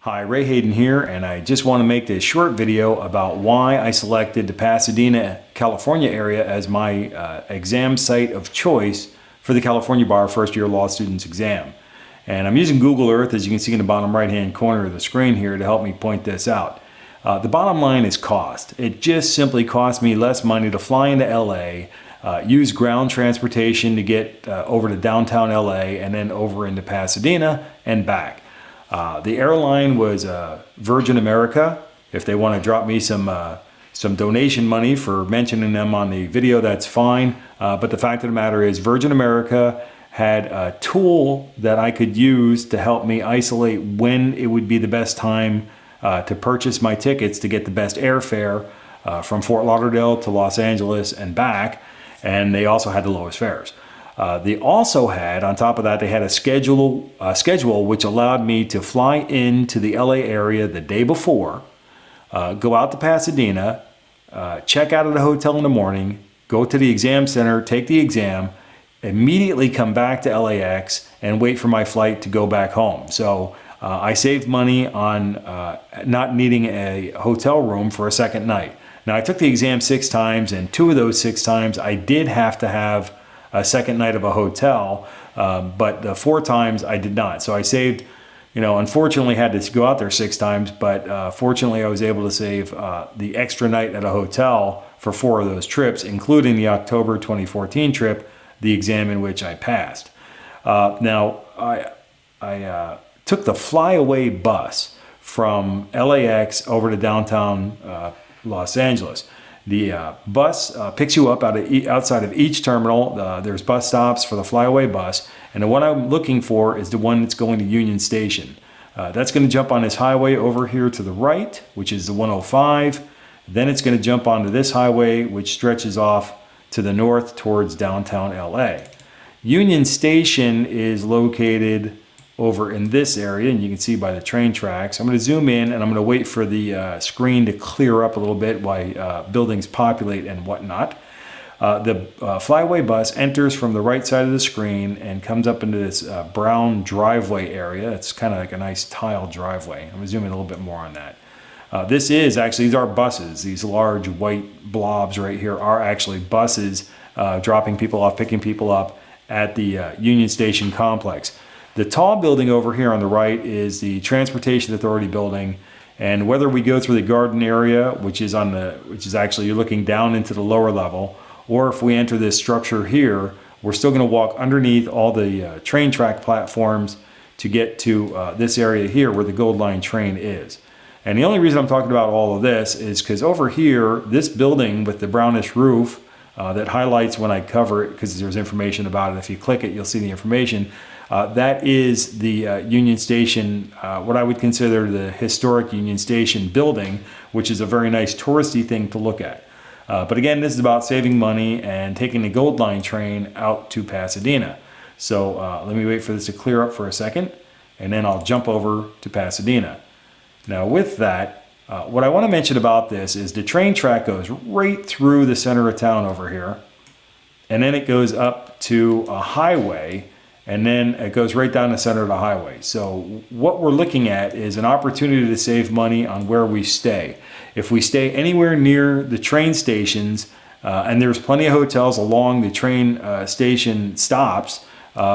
Hi, Hayden here, and I just want to make this short video about why I selected the Pasadena, California area as my exam site of choice for the California Bar First Year Law Students exam. And I'm using Google Earth, as you can see in the bottom right hand corner of the screen here, to help me point this out. The bottom line is cost. It just simply cost me less money to fly into LA, use ground transportation to get over to downtown LA and then over into Pasadena and back. The airline was Virgin America. If they want to drop me some donation money for mentioning them on the video, that's fine. But the fact of the matter is Virgin America had a tool that I could use to help me isolate when it would be the best time to purchase my tickets to get the best airfare from Fort Lauderdale to Los Angeles and back. And they also had the lowest fares. They also had, on top of that, they had a schedule which allowed me to fly into the LA area the day before, go out to Pasadena, check out of the hotel in the morning, go to the exam center, take the exam, immediately come back to LAX and wait for my flight to go back home. So I saved money on not needing a hotel room for a second night. Now, I took the exam 6 times, and 2 of those 6 times I did have to have a second night of a hotel, but the 4 times I did not. So I saved, unfortunately had to go out there 6 times, but fortunately I was able to save the extra night at a hotel for 4 of those trips, including the October 2014 trip, the exam in which I passed. Now, I took the flyaway bus from LAX over to downtown Los Angeles. The bus picks you up outside of each terminal. There's bus stops for the flyaway bus, and the one I'm looking for is the one that's going to Union Station. That's going to jump on this highway over here to the right, which is the 105. Then it's going to jump onto this highway, which stretches off to the north towards downtown LA. Union Station is located over in this area, and you can see by the train tracks. I'm going to zoom in and I'm going to wait for the screen to clear up a little bit while buildings populate and whatnot. The flyaway bus enters from the right side of the screen and comes up into this brown driveway area. It's kind of like a nice tile driveway. I'm going to zoom in a little bit more on that. These are buses. These large white blobs right here are actually buses dropping people off, picking people up at the Union Station complex. The tall building over here on the right is the Transportation Authority building, and whether we go through the garden area, which is actually you're looking down into the lower level, or if we enter this structure here, we're still going to walk underneath all the train track platforms to get to this area here where the Gold Line train is. And the only reason I'm talking about all of this is because over here, this building with the brownish roof that highlights when I cover it, because there's information about it. If you click it, you'll see the information. That is the Union Station, what I would consider the historic Union Station building, which is a very nice touristy thing to look at. But again, this is about saving money and taking the Gold Line train out to Pasadena. So let me wait for this to clear up for a second, and then I'll jump over to Pasadena. Now with that, what I want to mention about this is the train track goes right through the center of town over here, and then it goes up to a highway, and then it goes right down the center of the highway. So what we're looking at is an opportunity to save money on where we stay. If we stay anywhere near the train stations, and there's plenty of hotels along the train station stops,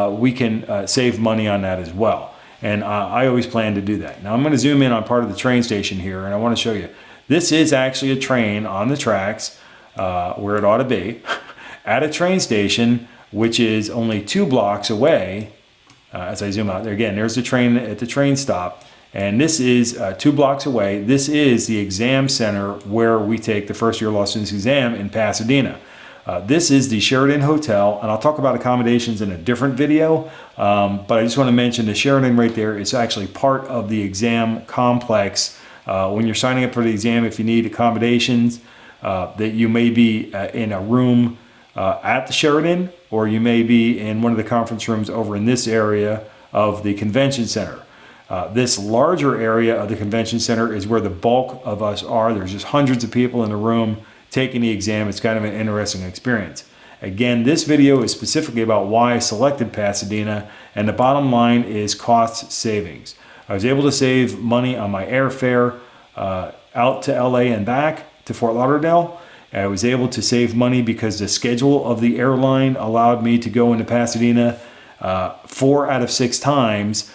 we can save money on that as well. And I always plan to do that. Now I'm going to zoom in on part of the train station here, and I want to show you. This is actually a train on the tracks where it ought to be at a train station, which is only 2 blocks away. As I zoom out there again, there's the train at the train stop, and this is 2 blocks away. This is the exam center where we take the first year law students exam in Pasadena. This is the Sheraton Hotel, and I'll talk about accommodations in a different video, but I just want to mention the Sheraton right there is actually part of the exam complex. When you're signing up for the exam, if you need accommodations, that you may be in a room at the Sheraton, or you may be in one of the conference rooms over in this area of the convention center. This larger area of the convention center is where the bulk of us are. There's just hundreds of people in the room taking the exam. It's kind of an interesting experience. Again, this video is specifically about why I selected Pasadena, and the bottom line is cost savings. I was able to save money on my airfare out to LA and back to Fort Lauderdale. I was able to save money because the schedule of the airline allowed me to go into Pasadena 4 out of 6 times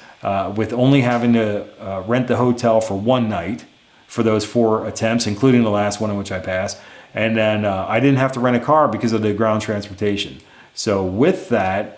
with only having to rent the hotel for one night for those 4 attempts, including the last one in which I passed. And then I didn't have to rent a car because of the ground transportation. So with that,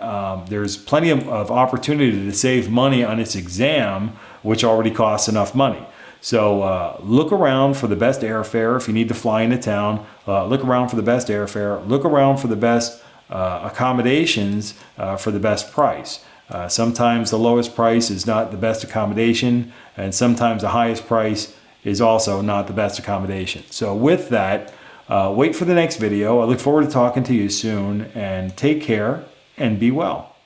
there's plenty of opportunity to save money on its exam, which already costs enough money. So look around for the best airfare if you need to fly into town. Look around for the best airfare. Look around for the best accommodations for the best price. Sometimes the lowest price is not the best accommodation, and sometimes the highest price is also not the best accommodation. So with that, wait for the next video. I look forward to talking to you soon, and take care and be well.